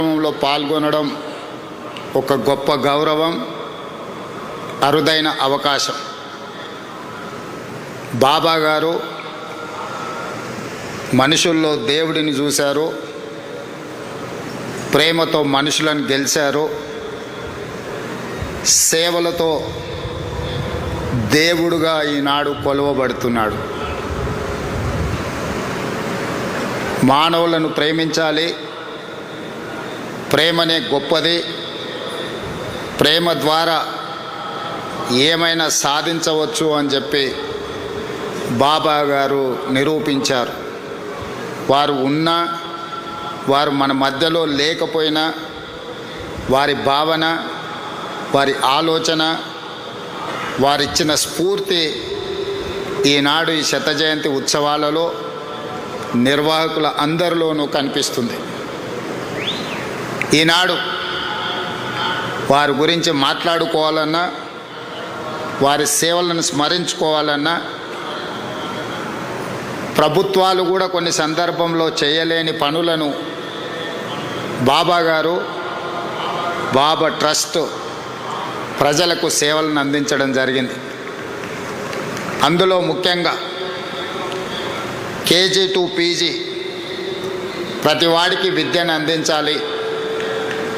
కార్యక్రమంలో పాల్గొనడం ఒక గొప్ప గౌరవం, అరుదైన అవకాశం. బాబా గారు మనుషుల్లో దేవుడిని చూశారు, ప్రేమతో మనుషులను గెలిచారు, సేవలతో దేవుడుగా ఈనాడు కొలువబడుతున్నాడు. మానవులను ప్రేమించాలి, ప్రేమనే గొప్పది, ప్రేమ ద్వారా ఏమైనా సాధించవచ్చు అని చెప్పి బాబా గారు నిరూపించారు. వారు ఉన్నా, వారు మన మధ్యలో లేకపోయినా, వారి భావన, వారి ఆలోచన, వారిచ్చిన స్ఫూర్తి ఈనాడు ఈ శత జయంతి ఉత్సవాలలో నిర్వాహకుల అందరిలోనూ కనిపిస్తుంది. ఈనాడు వారి గురించి మాట్లాడుకోవాలన్నా, వారి సేవలను స్మరించుకోవాలన్నా, ప్రభుత్వాలు కూడా కొన్ని సందర్భంలో చేయలేని పనులను బాబా గారు, బాబా ట్రస్ట్ ప్రజలకు సేవలను అందించడం జరిగింది. అందులో ముఖ్యంగా కేజీ టు పీజీ ప్రతివాడికి విద్యను అందించాలి,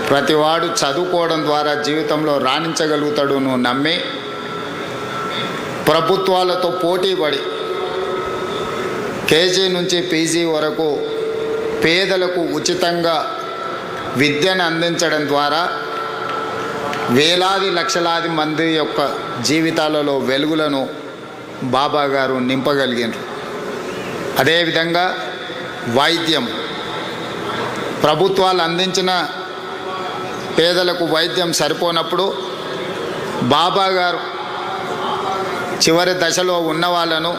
ప్రతివాడు చదువుకోవడం ద్వారా జీవితంలో రాణించగలుగుతాడును నమ్మి ప్రభుత్వాలతో పోటీపడి కేజీ నుంచి పీజీ వరకు పేదలకు ఉచితంగా విద్యను అందించడం ద్వారా వేలాది లక్షలాది మంది యొక్క జీవితాలలో వెలుగులను బాబా గారు నింపగలిగినారు. అదేవిధంగా వైద్యం, ప్రభుత్వాలు అందించిన పేదలకు వైద్యం సరిపోనప్పుడు బాబా గారు చివరి దశలో ఉన్న వాళ్ళను,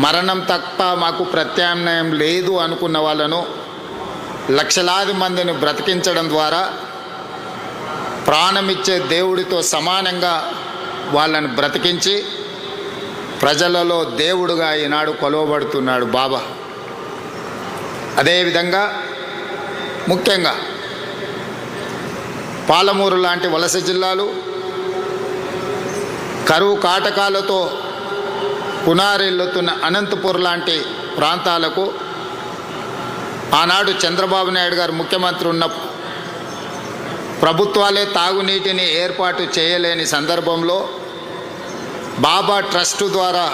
మరణం తప్ప మాకు ప్రత్యామ్నాయం లేదు అనుకున్న వాళ్ళను లక్షలాది మందిని బ్రతికించడం ద్వారా ప్రాణమిచ్చే దేవుడితో సమానంగా వాళ్ళని బ్రతికించి ప్రజలలో దేవుడుగా ఈనాడు కొలవబడుతున్నాడు బాబా. అదేవిధంగా ముఖ్యంగా పాలమూరు లాంటి వలస జిల్లాలు కరువు కాటకాలతో పునారెల్లుతున్న అనంతపూర్ లాంటి ప్రాంతాలకు ఆనాడు చంద్రబాబు నాయుడు గారు ముఖ్యమంత్రి ఉన్నప్పుడు ప్రభుత్వాలే తాగునీటిని ఏర్పాటు చేయలేని సందర్భంలో బాబా ట్రస్టు ద్వారా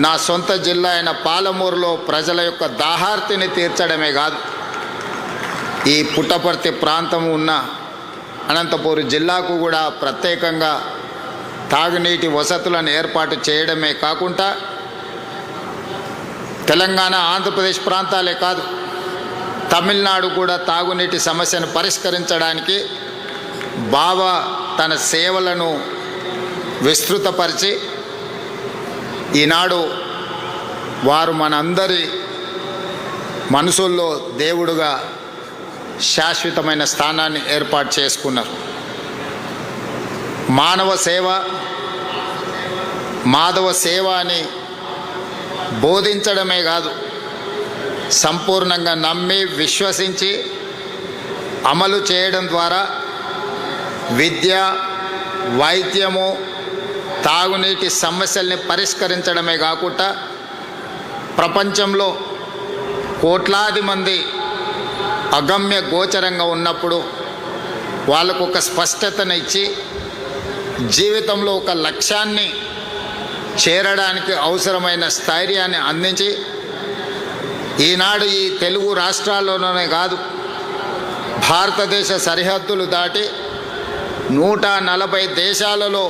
నా సొంత జిల్లా అయిన పాలమూరులో ప్రజల యొక్క దాహార్తిని తీర్చడమే కాదు, ఈ పుట్టపర్తి ప్రాంతం ఉన్న అనంతపూర్ జిల్లాకు కూడా ప్రత్యేకంగా తాగునీటి వసతులను ఏర్పాటు చేయడమే కాకుండా తెలంగాణ, ఆంధ్రప్రదేశ్ ప్రాంతాలే కాదు, తమిళనాడు కూడా తాగునీటి సమస్యను పరిష్కరించడానికి బాబా తన సేవలను విస్తృతపరిచి ఈనాడు వారు మనందరి మనసుల్లో దేవుడుగా శాశ్వతమైన స్థానాన్ని ఏర్పాటు చేసుకున్నారు. మానవ సేవ, మాధవ సేవ అని బోధించడమే కాదు, సంపూర్ణంగా నమ్మి విశ్వసించి అమలు చేయడం ద్వారా విద్య, వైద్యము, తాగునీటి సమస్యల్ని పరిష్కరించడమే కాకుండా ప్రపంచంలో కోట్లాది మంది అగమ్య గోచరంగా ఉన్నప్పుడు వాళ్ళకు ఒక స్పష్టతను ఇచ్చి జీవితంలో ఒక లక్ష్యాన్ని చేరడానికి అవసరమైన స్థైర్యాన్ని అందించి ఈనాడు ఈ తెలుగు రాష్ట్రాల్లోనే కాదు, భారతదేశ సరిహద్దులు దాటి 140 దేశాలలో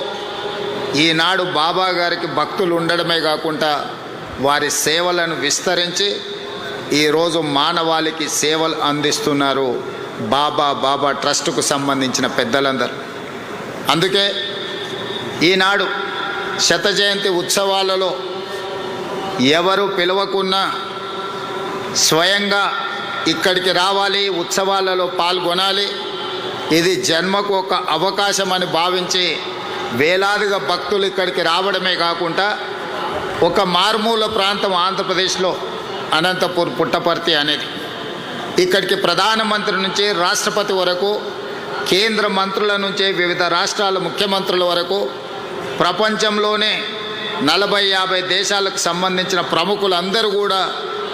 ఈనాడు బాబా గారికి భక్తులు ఉండడమే కాకుండా వారి సేవలను విస్తరించి ఈరోజు మానవాళికి సేవలు అందిస్తున్నారు బాబా ట్రస్టుకు సంబంధించిన పెద్దలందరూ. అందుకే ఈనాడు శత జయంతి ఉత్సవాలలో ఎవరు పిలవకున్నా స్వయంగా ఇక్కడికి రావాలి, ఉత్సవాలలో పాల్గొనాలి, ఇది జన్మకు ఒక అవకాశం అని భావించి వేలాదిగా భక్తులు ఇక్కడికి రావడమే కాకుండా ఒక మారుమూల ప్రాంతం ఆంధ్రప్రదేశ్లో అనంతపూర్ పుట్టపర్తి అనేది ఇక్కడికి ప్రధానమంత్రి నుంచి రాష్ట్రపతి వరకు, కేంద్ర మంత్రుల నుంచి వివిధ రాష్ట్రాల ముఖ్యమంత్రుల వరకు, ప్రపంచంలోనే 40-50 దేశాలకు సంబంధించిన ప్రముఖులందరూ కూడా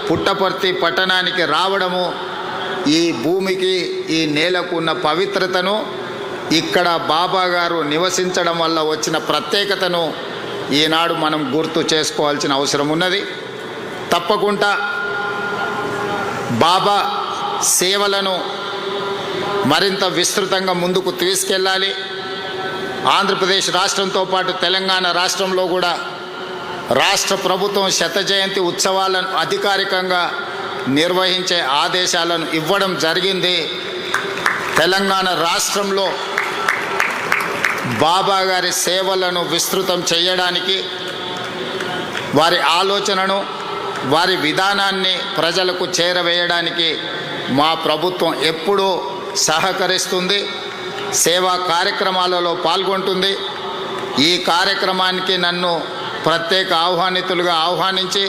పుట్టపర్తి పట్టణానికి రావడము, ఈ భూమికి ఈ నేలకు ఉన్న పవిత్రతను, ఇక్కడ బాబా గారు నివసించడం వల్ల వచ్చిన ప్రత్యేకతను ఈనాడు మనం గుర్తు చేసుకోవాల్సిన అవసరం ఉన్నది. తప్పకుండా బాబా సేవలను మరింత విస్తృతంగా ముందుకు తీసుకెళ్ళాలి. ఆంధ్రప్రదేశ్ రాష్ట్రంతో పాటు తెలంగాణ రాష్ట్రంలో కూడా రాష్ట్ర ప్రభుత్వం 100వ జయంతి ఉత్సవాలను అధికారికంగా నిర్వహించే ఆదేశాలను ఇవ్వడం జరిగింది. తెలంగాణ రాష్ట్రంలో బాబా గారి సేవలను విస్తృతం చేయడానికి, వారి ఆలోచనను, వారి విధానాన్ని ప్రజలకు చేరవేయడానికి మా ప్రభుత్వం ఎప్పుడూ సహకరిస్తుంది, సేవా కార్యక్రమాలలో పాల్గొంటుంది. ఈ కార్యక్రమానికి నన్ను ప్రత్యేక ఆహ్వానితులుగా ఆహ్వానించి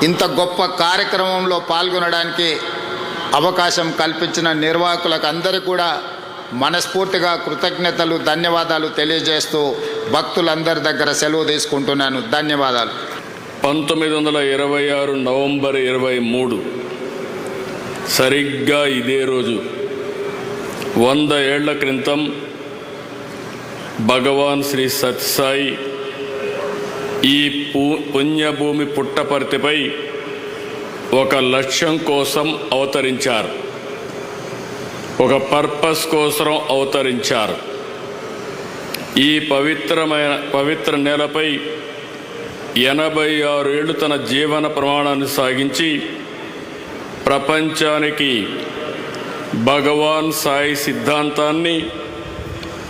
ఇంత గొప్ప కార్యక్రమంలో పాల్గొనడానికి అవకాశం కల్పించిన నిర్వాహకులకు అందరికీ కూడా మనస్ఫూర్తిగా కృతజ్ఞతలు, ధన్యవాదాలు తెలియజేస్తూ భక్తులందరి దగ్గర సెలవు తీసుకుంటున్నాను. ధన్యవాదాలు. 1926 నవంబర్ 23 సరిగ్గా ఇదే రోజు 100 ఏళ్ల క్రితం భగవాన్ శ్రీ సత్యసాయి ఈ పుణ్యభూమి పుట్టపర్తిపై ఒక లక్ష్యం కోసం అవతరించారు, ఒక పర్పస్ కోసం అవతరించారు. ఈ పవిత్ర నేలపై 86 ఏళ్ళు తన జీవన ప్రమాణాన్ని సాగించి ప్రపంచానికి భగవాన్ సాయి సిద్ధాంతాన్ని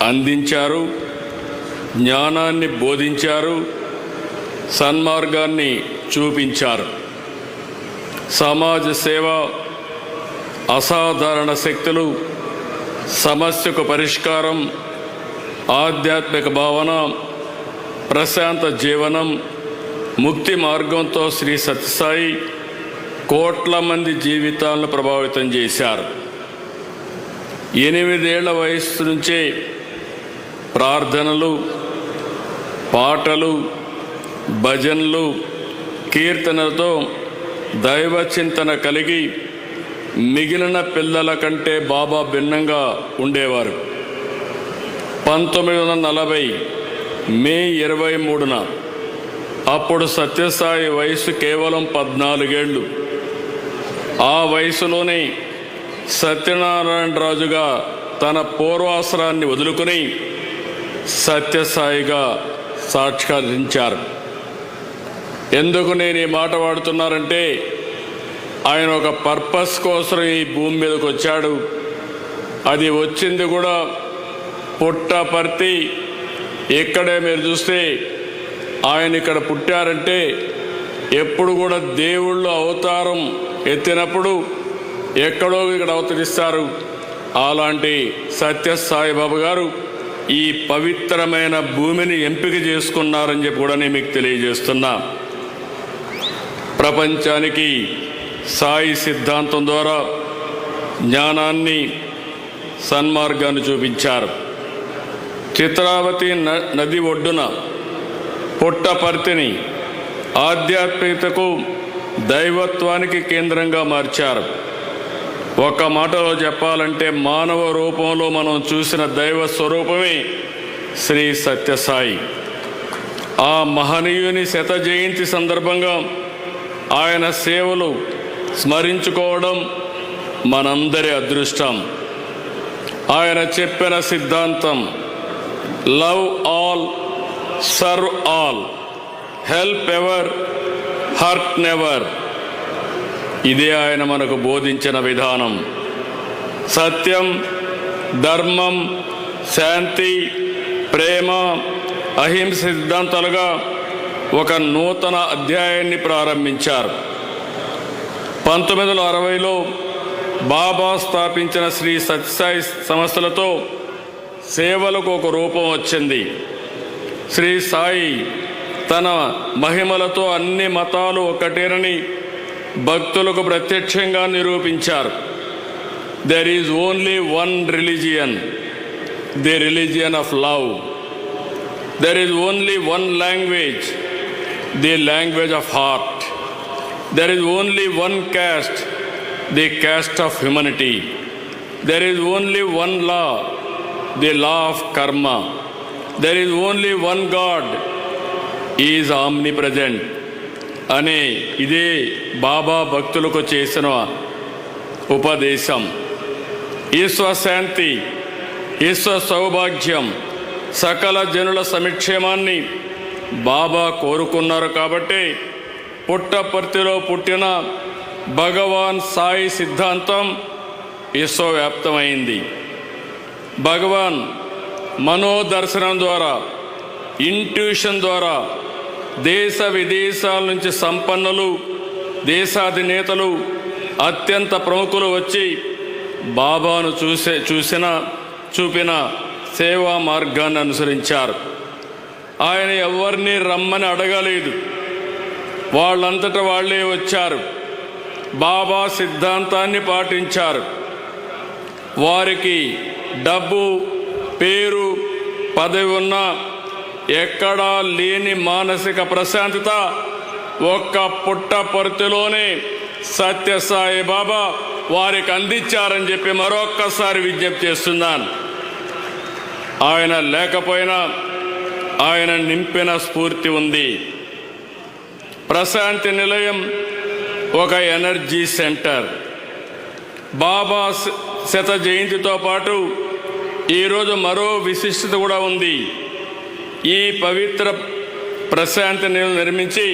అందించారు, జ్ఞానాన్ని బోధించారు, సన్మార్గాన్ని చూపించారు. సమాజ సేవ, అసాధారణ శక్తులు, సమస్యకు పరిష్కారం, ఆధ్యాత్మిక భావన, ప్రశాంత జీవనం, ముక్తి మార్గంతో శ్రీ సత్యసాయి కోట్ల మంది జీవితాలను ప్రభావితం చేశారు. 8 ఏళ్ల వయస్సు నుంచే ప్రార్థనలు, పాటలు, భజనలు, కీర్తనలతో దైవ చింతన కలిగి మిగిలిన పిల్లల కంటే బాబా భిన్నంగా ఉండేవారు. 1940 మే 23న అప్పుడు సత్యసాయి వయసు కేవలం 14 ఏళ్ళు. ఆ వయసులోనే సత్యనారాయణరాజుగా తన పూర్వాశ్రాన్ని వదులుకొని సత్యసాయిగా సాక్షాత్కరించారు. ఎందుకు నేను ఈ మాట వాడుతున్నారంటే, ఆయన ఒక పర్పస్ కోసం ఈ భూమి మీదకి వచ్చాడు. అది వచ్చింది కూడా పుట్టపర్తి. ఇక్కడే మీరు చూస్తే ఆయన ఇక్కడ పుట్టారంటే, ఎప్పుడు కూడా దేవుళ్ళు అవతారం ఎత్తినప్పుడు ఎక్కడో ఇక్కడ అవతరిస్తారు. అలాంటి సత్యసాయి బాబా గారు ఈ పవిత్రమైన భూమిని ఎంపిక చేసుకున్నారని చెప్పి కూడా నేను మీకు తెలియజేస్తున్నా. ప్రపంచానికి సాయి సిద్ధాంతం ద్వారా జ్ఞానాన్ని, సన్మార్గాన్ని చూపించారు. చిత్రావతి నది ఒడ్డున పుట్టపర్తిని ఆధ్యాత్మికతకు, దైవత్వానికి కేంద్రంగా మార్చారు. ఒక మాటలో చెప్పాలంటే మానవ రూపంలో మనం చూసిన దైవ స్వరూపమే శ్రీ సత్యసాయి. ఆ మహనీయుని 100వ జయంతి సందర్భంగా ఆయన సేవలు స్మరించుకోవడం మనందరి అదృష్టం. ఆయన చెప్పిన సిద్ధాంతం love all, serve all, help ever, hurt never. ఇదే ఆయన మనకు బోధించిన విధానం. సత్యం, ధర్మం, శాంతి, ప్రేమ, అహింస సిద్ధాంతాలుగా ఒక నూతన అధ్యాయాన్ని ప్రారంభించారు. 1960లో బాబా స్థాపించిన శ్రీ సత్యసాయి సంస్థలతో సేవలకు ఒక రూపం వచ్చింది. శ్రీ సాయి తన మహిమలతో అన్ని మతాలు ఒకటేనని భక్తులకు ప్రత్యక్షంగా నిరూపించారు. there is only one religion, the religion of love. There is only one language, the language of heart. There is only one caste, the caste of humanity. There is only one law, the law of karma. There is only one God, He is omnipresent. అనే ఇదే బాబా భక్తులకు చేసిన ఉపదేశం. ఈశ్వశాంతి, ఈశ్వ సౌభాగ్యం, సకల జనుల సమిక్షేమాన్ని బాబా కోరుకున్నారు. కాబట్టి పుట్టపర్తిలో పుట్టిన భగవాన్ సాయి సిద్ధాంతం విశ్వవ్యాప్తమైంది. భగవాన్ మనోదర్శనం ద్వారా, ఇంట్యూషన్ ద్వారా దేశ విదేశాల నుంచి సంపన్నులు, దేశాధినేతలు, అత్యంత ప్రముఖులు వచ్చి బాబాను చూపిన సేవా మార్గాన్ని అనుసరించారు. ఆయన ఎవరిని రమ్మని అడగలేదు, వాళ్ళంతట వాళ్ళే వచ్చారు. బాబా సిద్ధాంతాన్ని పాటించారు. వారికి డబ్బు, పేరు, పదవి ఉన్నా ఎక్కడా లేని మానసిక ప్రశాంతత ఒక్క పుట్టపర్తిలోనే సత్యసాయి బాబా వారికి అందించారని చెప్పి మరొక్కసారి విజ్ఞప్తి చేస్తున్నాను. ఆయన లేకపోయినా ఆయన నింపిన స్ఫూర్తి ఉంది. ప్రశాంతి నిలయం ఒక ఎనర్జీ సెంటర్. బాబా శత జయంతితో పాటు ఈరోజు మరో విశిష్టత కూడా ఉంది. ఈ పవిత్ర ప్రశాంతి నిలయం నిర్మించి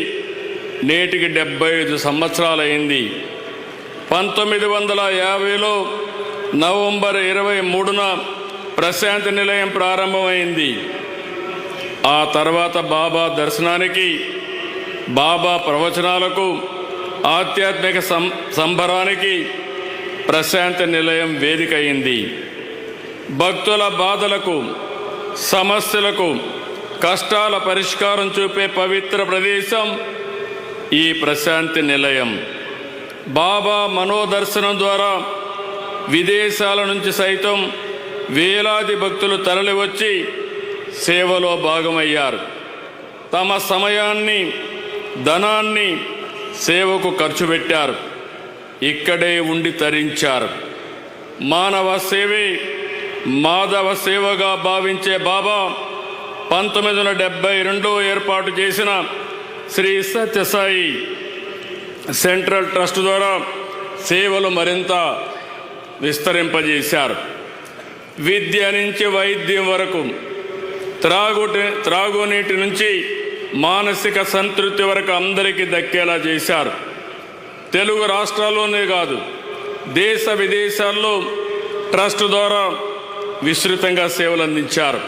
నేటికి 75 సంవత్సరాలైంది. 1950లో నవంబర్ 23న ప్రశాంతి నిలయం ప్రారంభమైంది. ఆ తర్వాత బాబా దర్శనానికి, బాబా ప్రవచనాలకు, ఆధ్యాత్మిక సంబరానికి ప్రశాంతి నిలయం వేదిక అయింది. భక్తుల బాధలకు, సమస్యలకు, కష్టాల పరిష్కారం చూపే పవిత్ర ప్రదేశం ఈ ప్రశాంతి నిలయం. బాబా మనోదర్శనం ద్వారా విదేశాల నుంచి సైతం వేలాది భక్తులు తరలివచ్చి సేవలో భాగమయ్యారు. తమ సమయాన్ని, ధనాన్ని సేవకు ఖర్చు పెట్టారు. ఇక్కడే ఉండి తరించారు. మానవ సేవే మాధవ సేవగా భావించే బాబా 1972 ఏర్పాటు చేసిన శ్రీ సత్యసాయి సెంట్రల్ ట్రస్ట్ ద్వారా సేవలు మరింత విస్తరింపజేశారు. విద్య నుంచి వైద్యం వరకు, త్రాగునీటి నుంచి మానసిక సంతృప్తి వరకు అందరికీ దక్కేలా చేశారు. తెలుగు రాష్ట్రాల్లోనే కాదు, దేశ విదేశాల్లో ట్రస్ట్ ద్వారా విస్తృతంగా సేవలు అందించారు.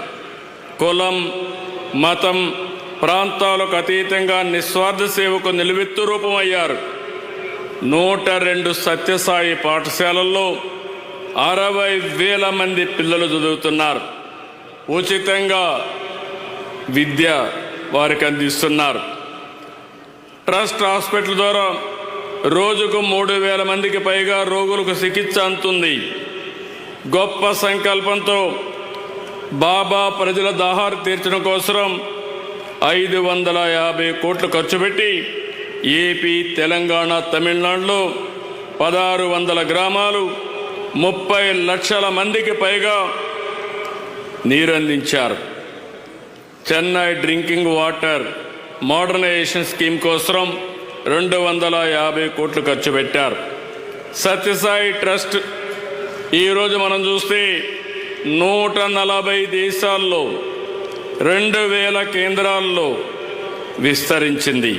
కులం, మతం, ప్రాంతాలకు అతీతంగా నిస్వార్థ సేవకు నిలువెత్తు రూపమయ్యారు. 102 సత్యసాయి పాఠశాలల్లో 60,000 మంది పిల్లలు చదువుతున్నారు. ఉచితంగా విద్య వారికి అందిస్తున్నారు. ట్రస్ట్ హాస్పిటల్ ద్వారా రోజుకు 3,000 మందికి పైగా రోగులకు చికిత్స అందుతుంది. గొప్ప సంకల్పంతో బాబా ప్రజల దాహారు తీర్చడం కోసం 550 కోట్లు ఖర్చు పెట్టి ఏపీ, తెలంగాణ, తమిళనాడులో 1600 గ్రామాలు, 30 లక్షల మందికి పైగా నీరందించారు. Chennai drinking water modernisation scheme కోసం 250 కోట్లు ఖర్చు పెట్టారు. సత్యసాయి ట్రస్ట్ ఈరోజు మనం చూస్తే 140 దేశాల్లో 2000 కేంద్రాల్లో విస్తరించింది.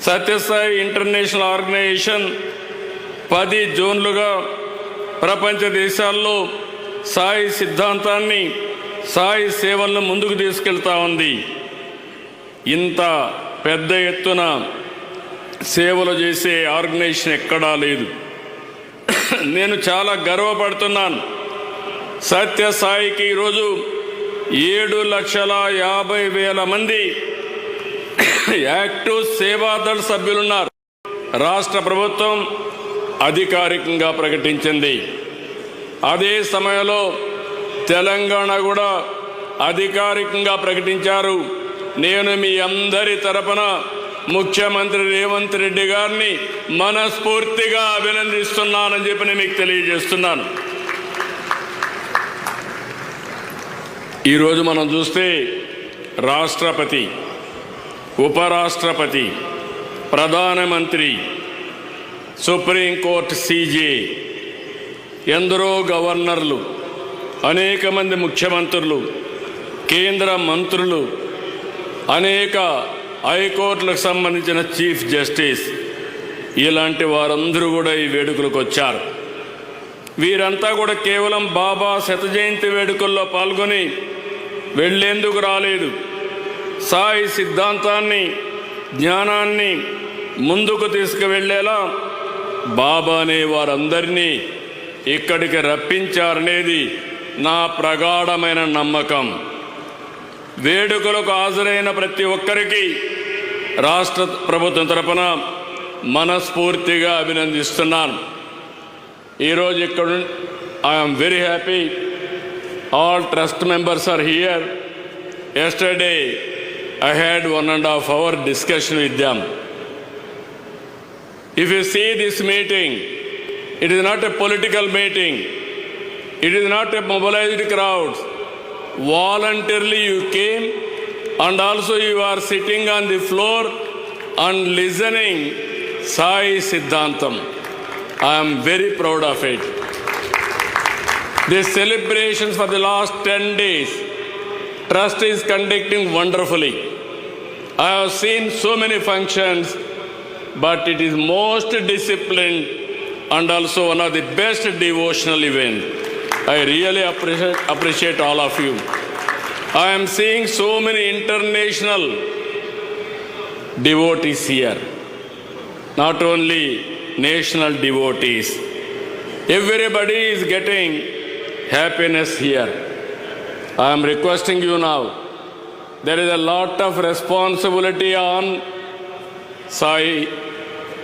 సత్యసాయి ఇంటర్నేషనల్ ఆర్గనైజేషన్ 10 జోన్లుగా ప్రపంచ దేశాల్లో సాయి సిద్ధాంతాన్ని, సాయి సేవలను ముందుకు తీసుకెళ్తా ఉంది. ఇంత పెద్ద ఎత్తున సేవలు చేసే ఆర్గనైజేషన్ ఎక్కడా లేదు. నేను చాలా గర్వపడుతున్నాను. సత్యసాయికి ఈరోజు 7,50,000 మంది యాక్టివ్ సేవాదళ సభ్యులున్నారు. రాష్ట్ర ప్రభుత్వం అధికారికంగా ప్రకటించింది. అదే సమయంలో తెలంగాణ కూడా అధికారికంగా ప్రకటించారు. నేను మీ అందరి తరపున ముఖ్యమంత్రి రేవంత్ రెడ్డి గారిని మనస్ఫూర్తిగా అభినందిస్తున్నానని చెప్పి నేను మీకు తెలియజేస్తున్నాను. ఈరోజు మనం చూస్తే రాష్ట్రపతి, ఉపరాష్ట్రపతి, ప్రధానమంత్రి, సుప్రీంకోర్టు సీజే, ఎందరో గవర్నర్లు, అనేక మంది ముఖ్యమంత్రులు, కేంద్ర మంత్రులు, అనేక హైకోర్టులకు సంబంధించిన చీఫ్ జస్టిస్, ఇలాంటి వారందరూ కూడా ఈ వేడుకలకు వచ్చారు. వీరంతా కూడా కేవలం బాబా శత జయంతి వేడుకల్లో పాల్గొని వెళ్ళేందుకు రాలేదు. సాయి సిద్ధాంతాన్ని, జ్ఞానాన్ని ముందుకు తీసుకువెళ్ళేలా బాబానే వారందరినీ ఇక్కడికి రప్పించారనేది నా ప్రగాఢమైన నమ్మకం. వేడుకలకు హాజరైన ప్రతి ఒక్కరికి రాష్ట్ర ప్రభుత్వం తరపున మనస్ఫూర్తిగా అభినందిస్తున్నాను. ఈరోజు ఇక్కడ I'm very happy. All trust members are here. Yesterday I had 1.5 hour discussion with them. If you see this meeting, it is not a political meeting. It is not a mobilized crowd. Voluntarily you came, and also you are sitting on the floor and listening Sai Siddhantam. I am very proud of it. The celebrations for the last 10 days, Trust is conducting wonderfully. I have seen so many functions, but it is most disciplined and also one of the best devotional events. I really appreciate all of you. I am seeing so many international devotees here, not only national devotees. Everybody is getting happiness here. I am requesting you now. There is a lot of responsibility on Sai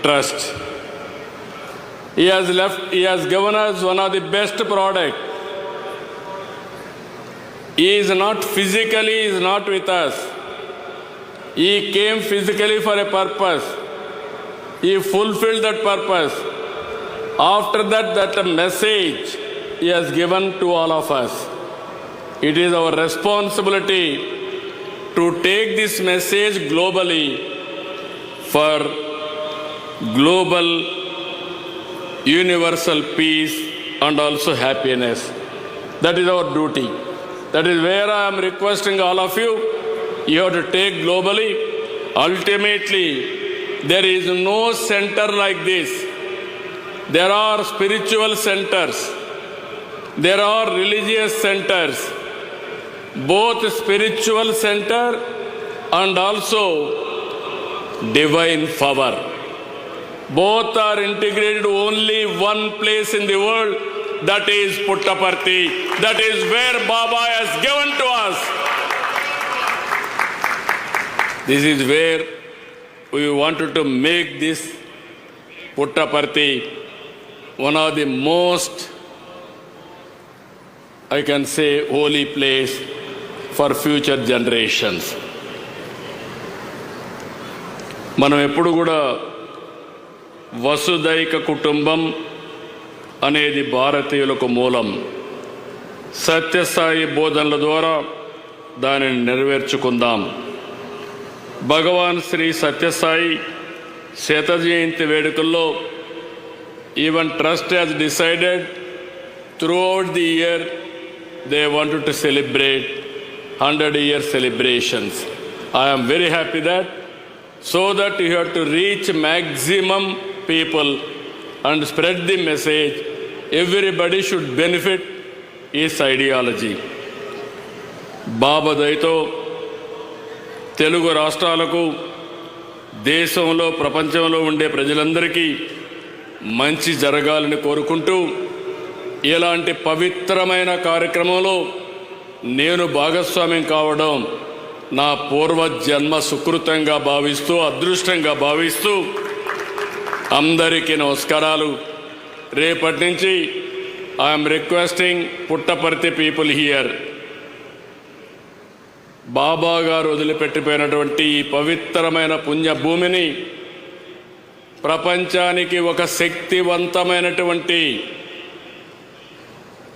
Trust. He has given us one of the best product. He is not physically, he is not with us. He came physically for a purpose. He fulfilled that purpose. After that, that message he has given to all of us. It is our responsibility to take this message globally for global universal peace and also happiness. That is our duty. That is where I am requesting all of you. You have to take globally. Ultimately, there is no center like this. There are spiritual centers. There are religious centers. Both spiritual center and also divine power. Both are integrated only one place in the world, that is Puttaparthi. That is where Baba has given to us. This is where we wanted to make this Puttaparthi one of the most, I can say, holy place for future generations. మనం ఎప్పుడు కూడా వసుదైక కుటుంబం అనేది భారతీయులకు మూలం. సత్యసాయి బోధనల ద్వారా దానిని నెరవేర్చుకుందాం. భగవాన్ శ్రీ సత్యసాయి శత జయంతి వేడుకల్లో even trust has decided throughout the year they wanted to celebrate 100-year celebrations. I am very happy that, so that you have to reach maximum people and spread the message. Everybody should benefit his ideology. బాబా దయతో తెలుగు రాష్ట్రాలకు, దేశంలో, ప్రపంచంలో ఉండే ప్రజలందరికీ మంచి జరగాలని కోరుకుంటూ, ఇలాంటి పవిత్రమైన కార్యక్రమంలో నేను భాగస్వామ్యం కావడం నా పూర్వజన్మ సుకృతంగా భావిస్తూ, అదృష్టంగా భావిస్తూ అందరికీ నమస్కారాలు. రేపటి నుంచి I am requesting Puttaparthi people here. బాబా గారు వదిలిపెట్టిపోయినటువంటి ఈ పవిత్రమైన పుణ్యభూమిని ప్రపంచానికి ఒక శక్తివంతమైనటువంటి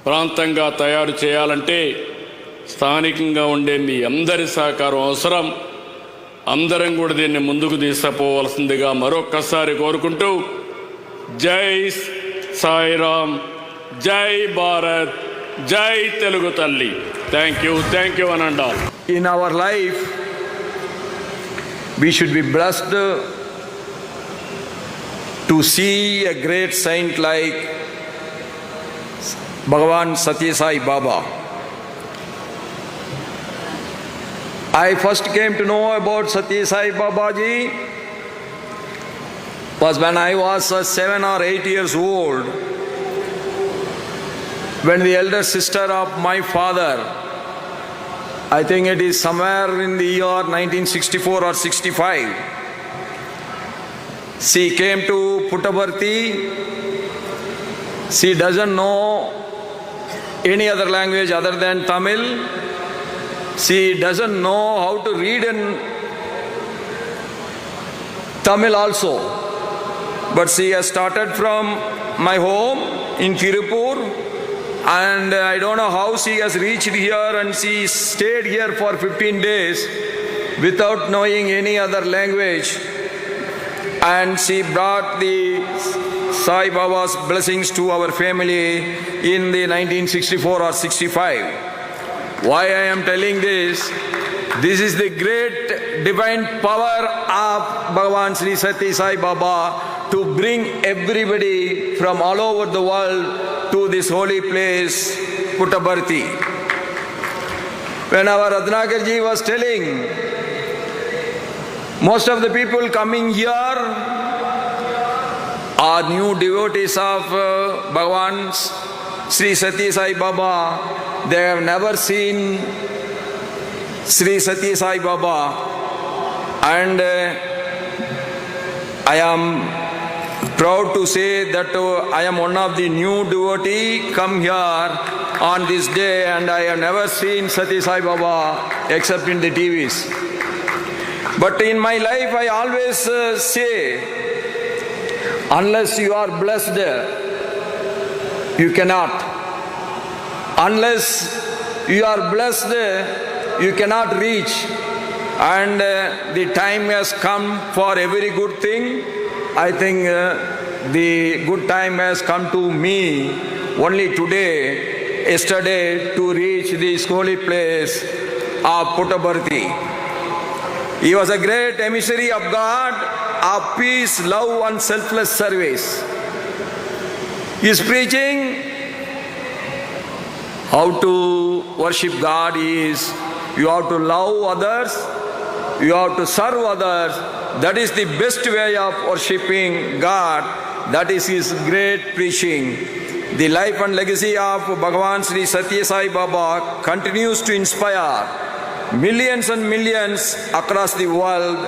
ప్రాంతంగా తయారు చేయాలంటే స్థానికంగా ఉండే మీ అందరి సహకారం అవసరం. అందరం కూడా దీన్ని ముందుకు తీసుకుపోవాల్సిందిగా మరొక్కసారి కోరుకుంటూ జై సాయిరామ్, జై భారత్, జై తెలుగు తల్లి. థ్యాంక్ యూ అనండి. In our life, we should be blessed to see a great saint like Bhagavan Satya Sai Baba. I first came to know about Satya Sai Baba ji was when I was 7 or 8 years old, when the elder sister of my father, I think it is somewhere in the year 1964 or 65, she came to Puttaparthi. She doesn't know any other language other than Tamil. She doesn't know how to read in Tamil also. But she has started from my home in Tirupur, and I don't know how she has reached here, and she stayed here for 15 days without knowing any other language, and she brought the Sai Baba's blessings to our family in the 1964 or 65. Why I am telling this? This is the great divine power of Bhagavan Sri Satya Sai Baba to bring everybody from all over the world to this holy place, Puttaparthi. When our Ratnakarji was telling, most of the people coming here are new devotees of Bhagavan Sri Satya Sai Baba. They have never seen Sri Satya Sai Baba, and I am proud to say that I am one of the new devotee come here on this day, and I have never seen Satya Sai Baba except in the TVs. But in my life I always say, unless you are blessed, you cannot. Unless you are blessed, you cannot reach. And the time has come for every good thing. I think the good time has come to me only today, yesterday, to reach this holy place of Puttaparthi. He was a great emissary of God, of peace, love and selfless service. His preaching, how to worship God, is you have to love others, you have to serve others. That is the best way of worshipping God. That is his great preaching. The life and legacy of Bhagavan Sri Satya Sai Baba continues to inspire millions and millions across the world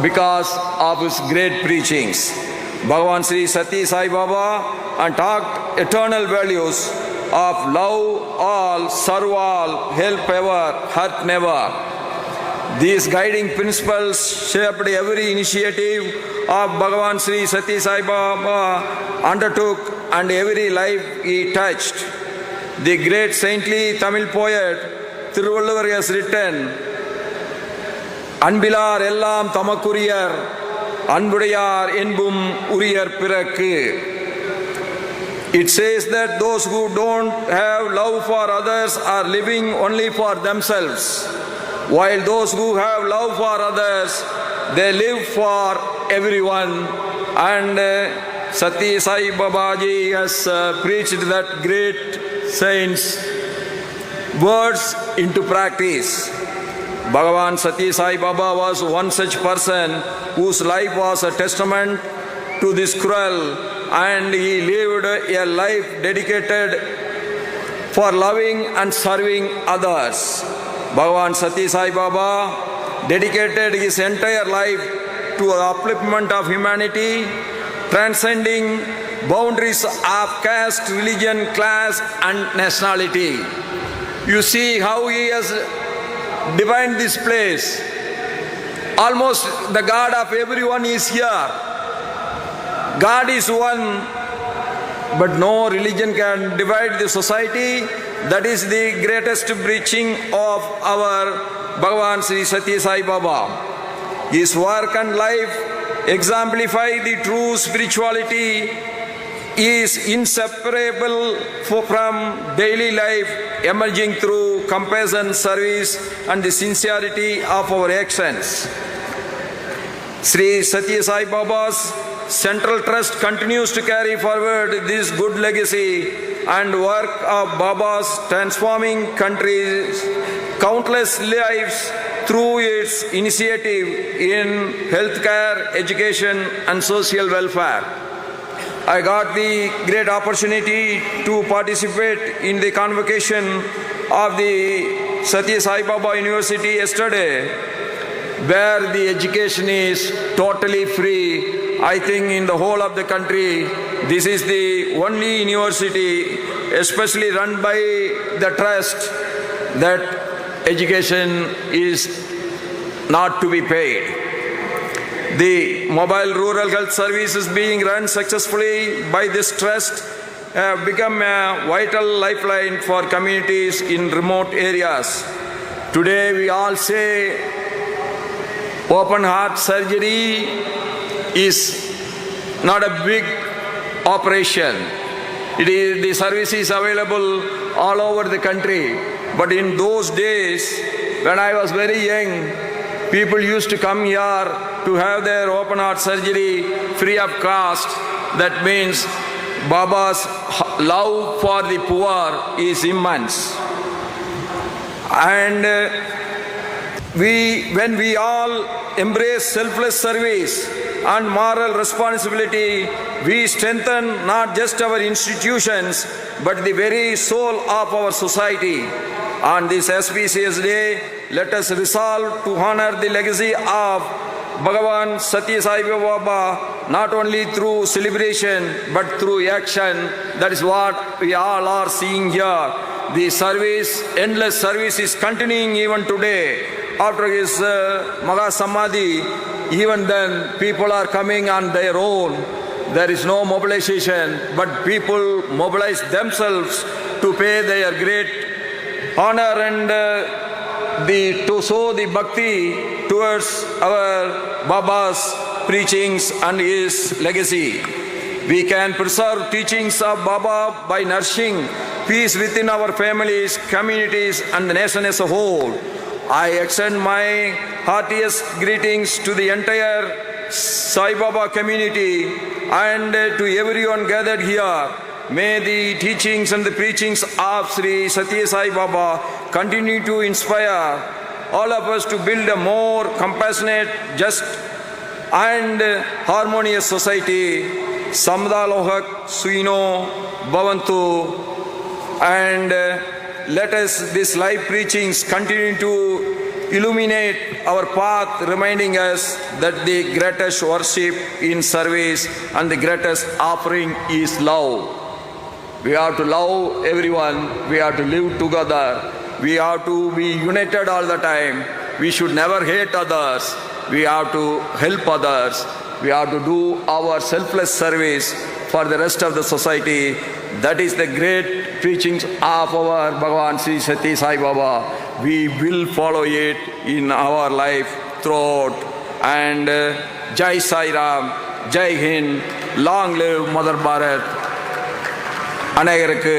because of his great preachings. Bhagavan Sri Satya Sai Baba taught eternal values of love all, serve all, help ever, hurt never. These guiding principles shaped every initiative of Bhagavan Sri Satya Sai Baba undertook and every life he touched. The great saintly Tamil poet Thiruvalluvar has written, Anbilar ellam tamakuriyar, Anbudayar enbum uriyar pirakku. It says that those who don't have love for others are living only for themselves, while those who have love for others, they live for everyone. And Satya Sai Babaji has preached that great saint's words into practice. Bhagavan Satya Sai Baba was one such person whose life was a testament to this cruel, and he lived a life dedicated for loving and serving others. Bhagavan Satya Sai Baba dedicated his entire life to the upliftment of humanity, transcending boundaries of caste, religion, class and nationality. You see how he has defined this place. Almost the God of everyone is here. God is one, but no religion can divide the society. That is the greatest preaching of our Bhagavan Sri Satya Sai Baba. His work and life exemplify the true spirituality is inseparable from daily life, emerging through compassion, service and the sincerity of our actions. Sri Satya Sai Baba's Central Trust continues to carry forward this good legacy and work of Baba's transforming countries, countless lives through its initiative in healthcare, education and social welfare. I got the great opportunity to participate in the convocation of the Satya Sai Baba University yesterday, where the education is totally free. I think in the whole of the country, this is the only university, especially run by the trust, that education is not to be paid. The mobile rural health services being run successfully by this trust have become a vital lifeline for communities in remote areas. Today we all say open heart surgery is not a big operation. The service is available all over the country. But in those days, when I was very young, people used to come here to have their open heart surgery free of cost. That means Baba's love for the poor is immense. And when we all embrace selfless service and moral responsibility, we strengthen not just our institutions, but the very soul of our society. On this auspicious day, let us resolve to honor the legacy of Bhagavan Satya Sai Baba not only through celebration but through action. That is what we all are seeing here. The service, endless service is continuing even today. After his Maha Samadhi, even then people are coming on their own. There is no mobilization, but people mobilize themselves to pay their great honor and to show the bhakti towards our Baba's preachings and his legacy. We can preserve teachings of Baba by nourishing peace within our families, communities and the nation as a whole. I extend my heartiest greetings to the entire Sai Baba community and to everyone gathered here. May the teachings and the preachings of Sri Satya Sai Baba continue to inspire all of us to build a more compassionate, just and harmonious society. Samda Lohak Suino Bhavantu. And let us, this live preachings continue to illuminate our path, reminding us that the greatest worship in service and the greatest offering is love. We have to love everyone. We have to live together. We have to be united all the time. We should never hate others. We have to help others. We have to do our selfless service for the rest of the society. That is the great preachings of our Bhagavan Sri Satya Sai Baba. We will follow it in our life throughout. And Jai Sai Ram, Jai Hind, long live Mother Bharat. அநேகருக்கு